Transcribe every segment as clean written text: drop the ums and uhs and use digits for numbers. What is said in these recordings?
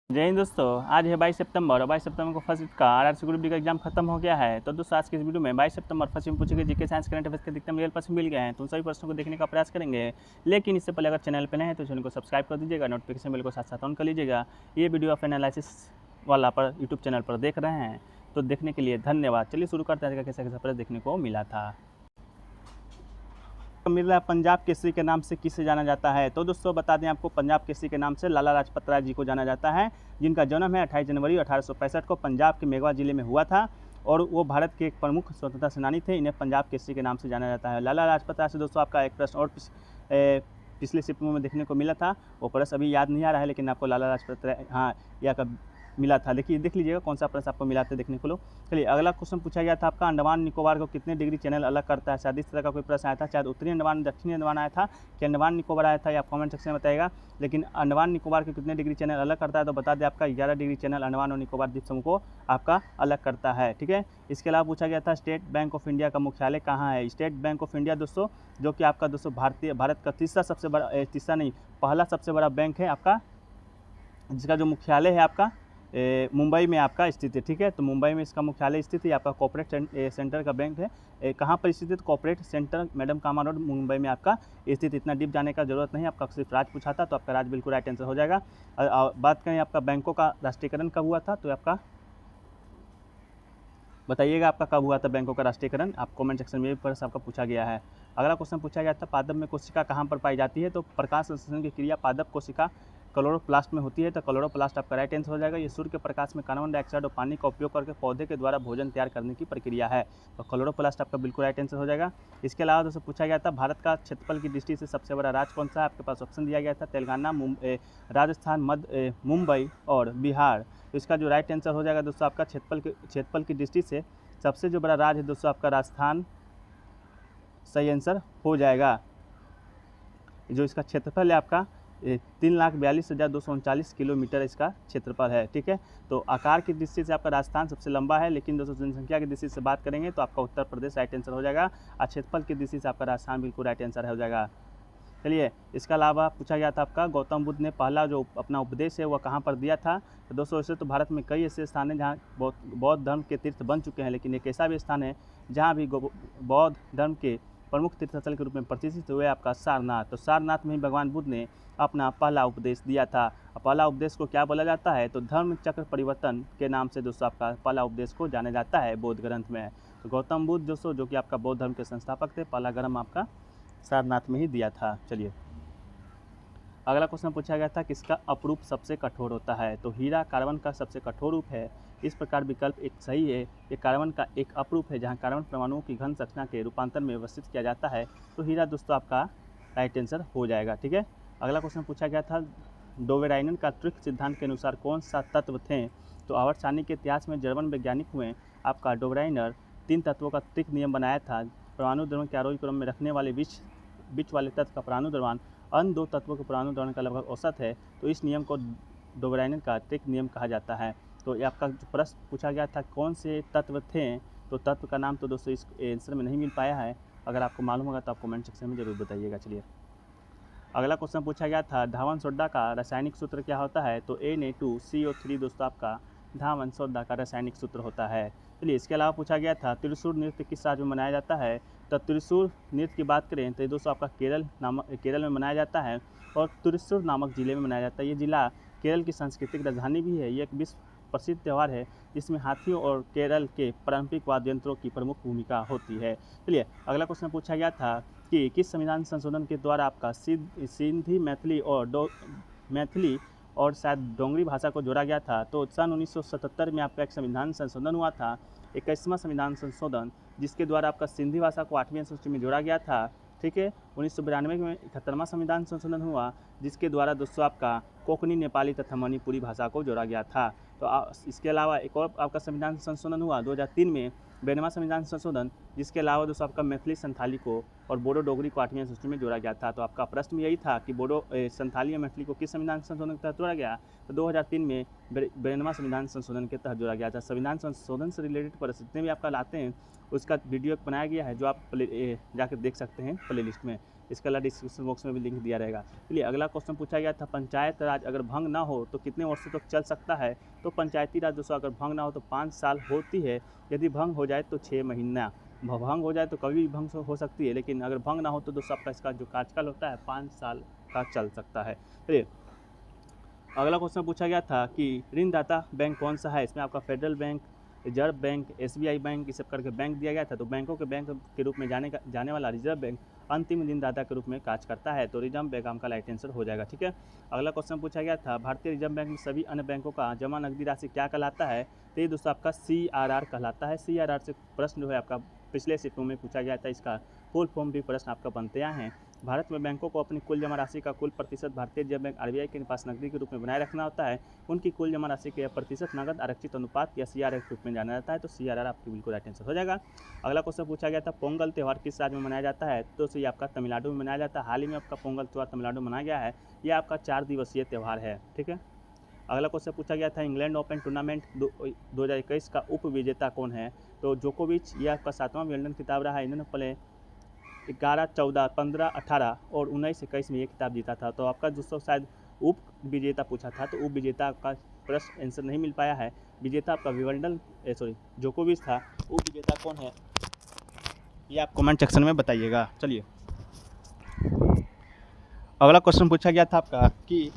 जय हिंद दोस्तों। आज है 22 सितंबर और 22 सितंबर को फर्स्ट का आरआरसी ग्रुप डी का एग्जाम खत्म हो गया है। तो दोस्तों आज के इस वीडियो में 22 सितंबर फर्स्ट में पूछे गए जीके साइंस करंट अफेयर्स के अधिकतम रियल प्रश्न मिल गए हैं। तो उन सभी प्रश्नों को देखने का प्रयास करेंगे, लेकिन इससे पहले अगर चैनल पर नए हैं तो चैनल को सब्सक्राइब कर दीजिएगा, नोटिफिकेशन बेल को साथ साथ ऑन कर लीजिएगा। ये वीडियो आप एनालिसिस वाला पर यूट्यूब चैनल पर देख रहे हैं तो देखने के लिए धन्यवाद। चलिए शुरू करते हैं कैसे कैसे प्रश्न देखने को मिला था। मिल रहा है पंजाब केसरी के नाम से किसे जाना जाता है। तो दोस्तों बता दें आपको, पंजाब केसरी के नाम से लाला लाजपत राय जी को जाना जाता है, जिनका जन्म है 28 जनवरी 1865 को पंजाब के मेघवा जिले में हुआ था और वो भारत के एक प्रमुख स्वतंत्रता सेनानी थे। इन्हें पंजाब केसरी के नाम से जाना जाता है। लाला लाजपत राय से दोस्तों आपका एक प्रश्न और पिछले शिफ्ट में देखने को मिला था, वो प्रश्न अभी याद नहीं आ रहा है, लेकिन आपको लाला लाजपत राय या कब मिला था, देखिए देख लीजिएगा कौन सा प्रश्न आपको मिला था देखने को लो। चलिए अगला क्वेश्चन पूछा गया था आपका, अंडमान निकोबार को कितने डिग्री चैनल अलग करता है। शायद इस तरह का कोई प्रश्न आया था, शायद उत्तरी अंडमान दक्षिणी अंडमान आया था कि अंडमान निकोबार आया था, या आप कमेंट सेक्शन में बताइएगा। लेकिन अंडमान निकोबार के कितने डिग्री चैनल अलग करता है, तो बता दें आपका 11 डिग्री चैनल अंडमान और निकोबार द्वीप समूह को आपका अलग करता है। ठीक है, इसके अलावा पूछा गया था स्टेट बैंक ऑफ इंडिया का मुख्यालय कहाँ है। स्टेट बैंक ऑफ इंडिया दोस्तों, जो कि आपका दोस्तों भारत का पहला सबसे बड़ा बैंक है आपका, जिसका जो मुख्यालय है आपका मुंबई में आपका स्थित है। ठीक है, तो मुंबई में इसका मुख्यालय स्थित है। आपका कॉर्पोरेट सेंटर का बैंक है। कहाँ पर स्थित है, कॉर्पोरेट सेंटर मैडम कामा रोड मुंबई में आपका स्थित। इतना डीप जाने का जरूरत नहीं, आपका सिर्फ राज्य पूछा था तो आपका राज्य बिल्कुल राइट आंसर हो जाएगा। बात करें आपका बैंकों का राष्ट्रीयकरण कब हुआ था, तो आपका बताइएगा आपका कब हुआ था बैंकों का राष्ट्रीयकरण, आप कमेंट सेक्शन में पर आपका पूछा गया है। अगला क्वेश्चन पूछा गया था, पादप में कोशिका कहाँ पर पाई जाती है। तो प्रकाश संश्लेषण की क्रिया पादप कोशिका क्लोरोप्लास्ट में होती है, तो क्लोरोप्लास्ट आपका राइट आंसर हो जाएगा। ये सूर्य के प्रकाश में कार्बन डाइऑक्साइड और पानी का उपयोग करके पौधे के द्वारा भोजन तैयार करने की प्रक्रिया है, तो क्लोरोप्लास्ट आपका बिल्कुल राइट आंसर हो जाएगा। इसके अलावा दोस्तों पूछा गया था, भारत का क्षेत्रफल की दृष्टि से सबसे बड़ा राज्य कौन सा है। आपके पास ऑप्शन दिया गया था, तेलंगाना, राजस्थान, मुंबई और बिहार। तो इसका जो राइट आंसर हो जाएगा दोस्तों आपका क्षेत्रफल की दृष्टि से सबसे जो बड़ा राज्य है दोस्तों आपका राजस्थान सही आंसर हो जाएगा। जो इसका क्षेत्रफल है आपका 3,42,239 किलोमीटर इसका क्षेत्रफल है। ठीक है, तो आकार की दृष्टि से आपका राजस्थान सबसे लंबा है, लेकिन दोस्तों जनसंख्या की दृष्टि से बात करेंगे तो आपका उत्तर प्रदेश राइट आंसर हो जाएगा, और क्षेत्रफल की दृष्टि से आपका राजस्थान बिल्कुल राइट आंसर हो जाएगा। चलिए इसके अलावा पूछा गया था आपका, गौतम बुद्ध ने पहला जो अपना उपदेश है वह कहाँ पर दिया था। तो दोस्तों ऐसे तो भारत में कई ऐसे स्थान हैं जहाँ बौद्ध धर्म के तीर्थ बन चुके हैं, लेकिन एक ऐसा भी स्थान है जहाँ भी बौद्ध धर्म के प्रमुख तीर्थस्थल के रूप में प्रतिष्ठित हुए आपका सारनाथ। तो सारनाथ में ही भगवान बुद्ध ने अपना पहला उपदेश दिया था। पहला उपदेश को क्या बोला जाता है, तो धर्म चक्र परिवर्तन के नाम से दोस्तों आपका पहला उपदेश को जाना जाता है बौद्ध ग्रंथ में। तो गौतम बुद्ध दोस्तों जो कि आपका बौद्ध धर्म के संस्थापक थे, पहला ग्रंथ आपका सारनाथ में ही दिया था। चलिए अगला क्वेश्चन पूछा गया था, किसका अपरूप सबसे कठोर होता है। तो हीरा कार्बन का सबसे कठोर रूप है। इस प्रकार विकल्प एक सही है। ये कार्बन का एक अपरूप है जहां कार्बन परमाणुओं की घन संरचना के रूपांतर में व्यवस्थित किया जाता है, तो हीरा दोस्तों आपका राइट आंसर हो जाएगा। ठीक है, अगला क्वेश्चन पूछा गया था, डोवेराइनन का त्रिक सिद्धांत के अनुसार कौन सा तत्व थे। तो आवर्त सारणी के इतिहास में जर्मन वैज्ञानिक हुए आपका डोवेराइनर 3 तत्वों का त्रिक नियम बनाया था। परमाणु द्रव्यों के आरोही क्रम में रखने वाले बीच वाले तत्व का परमाणु द्रव्यमान अन्य 2 तत्वों के परमाणु द्रव्यमान का लगभग औसत है, तो इस नियम को डोवेराइनन का त्रिक नियम कहा जाता है। तो ये आपका जो प्रश्न पूछा गया था कौन से तत्व थे, तो तत्व का नाम तो दोस्तों इस आंसर में नहीं मिल पाया है। अगर आपको मालूम होगा तो आप कमेंट सेक्शन में जरूर बताइएगा। चलिए अगला क्वेश्चन पूछा गया था, धावन सोडा का रासायनिक सूत्र क्या होता है। तो Na2CO3 दोस्तों आपका धावन सोडा का रासायनिक सूत्र होता है। चलिए इसके अलावा पूछा गया था, त्रिशूल नृत्य किस राज्य में मनाया जाता है। तो त्रिशूल नृत्य की बात करें तो दोस्तों आपका केरल में मनाया जाता है, और त्रिशूर नामक जिले में मनाया जाता है। ये जिला केरल की सांस्कृतिक राजधानी भी है। ये एक विश्व प्रसिद्ध त्यौहार है जिसमें हाथियों और केरल के पारंपरिक वाद्य यंत्रों की प्रमुख भूमिका होती है। चलिए अगला क्वेश्चन पूछा गया था कि किस संविधान संशोधन के द्वारा आपका सिंधी, मैथिली और शायद डोंगरी भाषा को जोड़ा गया था। तो सन 1977 में आपका एक संविधान संशोधन हुआ था, 21वां संविधान संशोधन, जिसके द्वारा आपका सिंधी भाषा को 8वीं अनुसूची में जोड़ा गया था। ठीक है, 1992 में 71वां संविधान संशोधन हुआ, जिसके द्वारा दोस्तों आपका कोंकणी, नेपाली तथा मणिपुरी भाषा को जोड़ा गया था। तो इसके अलावा एक और आपका संविधान संशोधन हुआ 2003 में, 92वां संविधान संशोधन, जिसके अलावा दोस्तों आपका मैथिली, संथाली को और बोडो डोगरी को 8वीं अनुसूची में जोड़ा गया था। तो आपका प्रश्न यही था कि बोडो, संथाली और मैथिली को किस संविधान संशोधन के तहत जोड़ा गया। तो 2003 में 92वां संविधान संशोधन के तहत जोड़ा गया था। संविधान संशोधन से रिलेटेड प्रश्न जितने भी आपका लाते हैं उसका वीडियो बनाया गया है, जो आप जाकर देख सकते हैं प्ले लिस्ट में। इसके अलावा डिस्क्रिप्शन बॉक्स में भी लिंक दिया रहेगा। चलिए अगला क्वेश्चन पूछा गया था, पंचायत राज अगर भंग ना हो तो कितने वर्षों तक चल सकता है? तो पंचायती राज दोस्तों अगर भंग ना हो तो 5 साल होती है, यदि भंग हो जाए तो 6 महीना। भंग हो जाए तो कभी भी भंग हो सकती है, लेकिन अगर भंग ना हो तो दोस्तों आपका इसका जो कार्यकाल होता है 5 साल का चल सकता है। चलिए अगला क्वेश्चन पूछा गया था कि ऋणदाता बैंक कौन सा है? इसमें आपका federal bank, reserve bank, SBI bank, इस सब करके बैंक दिया गया था। तो बैंकों के बैंक के रूप में जाने वाला रिजर्व बैंक अंतिम ऋणदाता के रूप में कार्य करता है। तो रिजर्व बैंक आपका राइट आंसर हो जाएगा। ठीक है, अगला क्वेश्चन पूछा गया था, भारतीय रिजर्व बैंक में सभी अन्य बैंकों का जमा नकदी राशि क्या कहलाता है? तो ये दोस्तों आपका CRR कहलाता है। CRR से प्रश्न जो है आपका पिछले शिफ्टों में पूछा गया था, इसका फुल फॉर्म भी प्रश्न आपका बनते आए हैं। भारत में बैंकों को अपनी कुल जमा राशि का कुल प्रतिशत भारतीय रिजर्व बैंक RBI के पास नकदी के रूप में बनाए रखना होता है। उनकी कुल जमा राशि के प्रतिशत नगद आरक्षित अनुपात या CRR के रूप में जाना जाता है। तो CRR आपकी बिल्कुल राइट आंसर हो जाएगा। अगला क्वेश्चन पूछा गया था, पोंगल त्यौहार किस राज्य में मनाया जाता है? तो ये आपका तमिलनाडु में मनाया जाता है। हाल ही में आपका पोंगल त्यौहार तमिलनाडु में मनाया गया है। यह आपका 4 दिवसीय त्यौहार है। ठीक है, अगला क्वेश्चन पूछा गया था, इंग्लैंड ओपन टूर्नामेंट 2021 का उप विजेता कौन है? तो जोकोविच। यह आपका 7वां विंबलडन खिताब रहा है। इन्होंने पहले 11, 14, 15, 18 और 19, 21 में ये खिताब जीता था। तो आपका दोस्तों शायद उप विजेता पूछा था, तो उप विजेता का प्रश्न आंसर नहीं मिल पाया है। विजेता आपका विंबलडन जोकोविच था। उप विजेता कौन है ये आप कमेंट सेक्शन में बताइएगा। चलिए अगला क्वेश्चन पूछा गया था आपका कि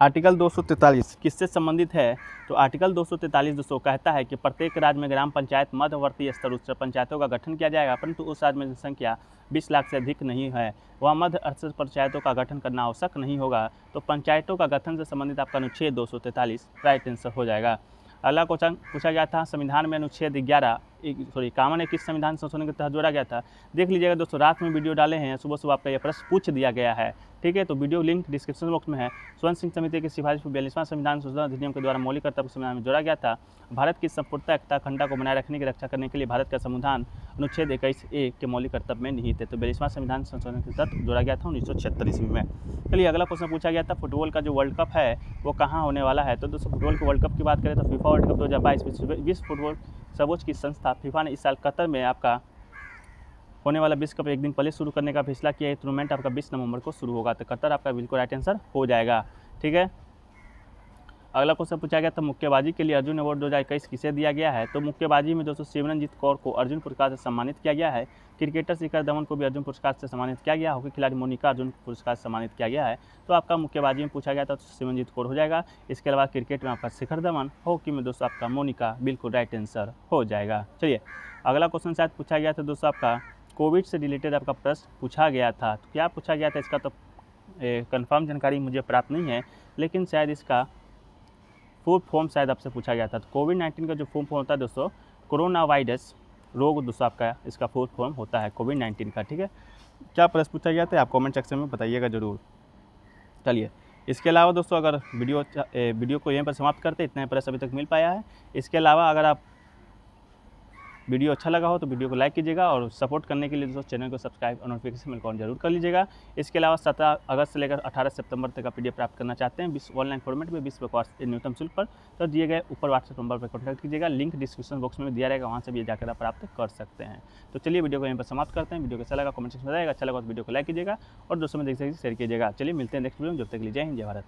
आर्टिकल 243 किससे संबंधित है? तो आर्टिकल 243 दोस्तों कहता है कि प्रत्येक राज्य में ग्राम पंचायत मध्यवर्ती स्तर उच्च पंचायतों का गठन किया जाएगा, परंतु उस राज्य में जनसंख्या 20 लाख से अधिक नहीं है, वह मध्य स्तर पंचायतों का गठन करना आवश्यक नहीं होगा। तो पंचायतों का गठन से संबंधित आपका अनुच्छेद 243 राइट आंसर हो जाएगा। अगला क्वेश्चन पूछा गया था, संविधान में अनुच्छेद 51 ने किस संविधान संशोधन के तहत जोड़ा गया था? देख लीजिएगा दोस्तों, रात में वीडियो डाले हैं, सुबह सुबह आपका यह प्रश्न पूछ दिया गया है। ठीक है, तो वीडियो लिंक डिस्क्रिप्शन बॉक्स में है। स्वर्ण सिंह समिति की सिफारिश पर 42वां संविधान संशोधन अधिनियम के द्वारा मौलिक कर्तव्य संविधान में जोड़ा गया था। भारत की संपूर्णता एकता अखंडता को बनाए रखने की रक्षा करने के लिए भारत का संविधान अनुच्छेद 21A के मौलिक कर्तव्य में निहित है। तो 42वां संविधान संशोधन के तहत जोड़ा गया था 1976 ईस्वी में। चलिए अगला क्वेश्चन पूछा गया था, फुटबॉल का जो वर्ल्ड कप है वो कहाँ होने वाला है? तो दोस्तों फुटबॉल के वर्ल्ड कप की बात करें तो फीफा वर्ल्ड कप 2022 विश्व फुटबॉल सर्वोच्च की संस्था फीफा ने इस साल कतर में आपका होने वाला विश्व कप एक दिन पहले शुरू करने का फैसला किया। ये टूर्नामेंट आपका 20 नवंबर को शुरू होगा। तो कतर आपका बिल्कुल राइट आंसर हो जाएगा। ठीक है, अगला क्वेश्चन पूछा गया था, मुक्केबाजी के लिए अर्जुन अवार्ड 2021 किसे दिया गया है? तो मुक्केबाजी में दोस्तों सिमरनजीत कौर को अर्जुन पुरस्कार से सम्मानित किया गया है। क्रिकेटर शिखर धवन को भी अर्जुन पुरस्कार से सम्मानित किया गया। हॉकी खिलाड़ी मोनिका अर्जुन पुरस्कार से सम्मानित किया गया है। तो आपका मुक्केबाजी में पूछा गया था तो सिमरनजीत कौर हो जाएगा। इसके अलावा क्रिकेट में आपका शिखर धवन, हॉकी में दोस्तों आपका मोनिका बिल्कुल राइट आंसर हो जाएगा। चलिए अगला क्वेश्चन शायद पूछा गया था दोस्तों, आपका कोविड से रिलेटेड आपका प्रश्न पूछा गया था। तो क्या पूछा गया था इसका तो कंफर्म जानकारी मुझे प्राप्त नहीं है, लेकिन शायद इसका फुल फॉर्म शायद आपसे पूछा गया था। तो कोविड-19 का जो फुल फॉर्म होता है दोस्तों, कोरोना वायरस रोग दोस्तों आपका इसका फुल फॉर्म होता है कोविड-19 का। ठीक है, क्या प्रश्न पूछा गया था आप कमेंट सेक्शन में बताइएगा ज़रूर। चलिए इसके अलावा दोस्तों अगर वीडियो को यहीं पर समाप्त करते, इतना ही प्रश्न अभी तक मिल पाया है। इसके अलावा अगर आप वीडियो अच्छा लगा हो तो वीडियो को लाइक कीजिएगा और सपोर्ट करने के लिए दोस्तों चैनल को सब्सक्राइब और नोटिफिकेशन बेल ऑन जरूर कर लीजिएगा। इसके अलावा 17 अगस्त से लेकर 18 सितंबर तक का PDF प्राप्त करना चाहते हैं ऑनलाइन फॉर्मेट में 20 कोर्स न्यूनतम शुल्क पर, तो दिए गए ऊपर व्हाट्सएप नंबर पर कॉन्टैक्ट कीजिएगा। लिंक डिस्क्रिप्शन बॉक्स में दिया रहेगा, वहाँ से भी जाकर आप प्राप्त कर सकते हैं। तो चलिए वीडियो को यहीं पर समाप्त करते हैं। वीडियो कैसा लगा कमेंट सेक्शन में बताइएगा, अच्छा लगा तो वीडियो को लाइक कीजिएगा और दोस्तों में देख सकते शेयर कीजिएगा। चलिए मिलते हैं नेक्स्ट वीडियो में, जब तक के लिए जय हिंद जय भारत।